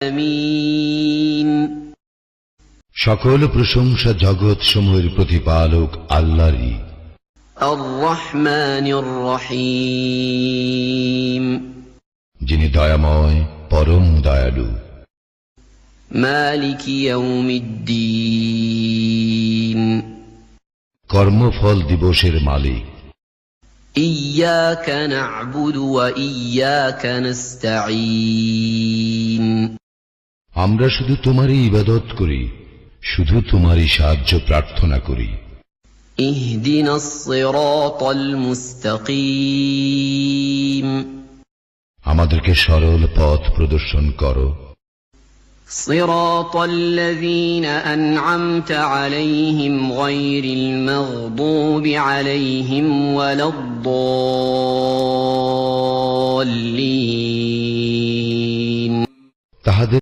আমিন। সকল প্রশংসা জগৎ সমূহের প্রতিপালক আল্লাহরই। আর রহমানির রহিম, যিনি দয়াময় পরম দয়ালু। মালিক ইয়াউমিদ্দিন, কর্মফল দিবসের মালিক। ইয়্যাকা না'বুদু ওয়া ইয়্যাকা নাস্তাঈন, আমরা শুধু তোমারই ইবাদত করি, শুধু তোমারই সাহায্য প্রার্থনা করি। ইহদিনাস সিরাতাল মুস্তাকিম, আমাদেরকে সরল পথ প্রদর্শন করো। সিরাতাল লাযীনা আন'আমতা আলাইহিম গায়রিল মাগদুবি আলাইহিম ওয়ালাদ-দাল্লিন, তাহাদের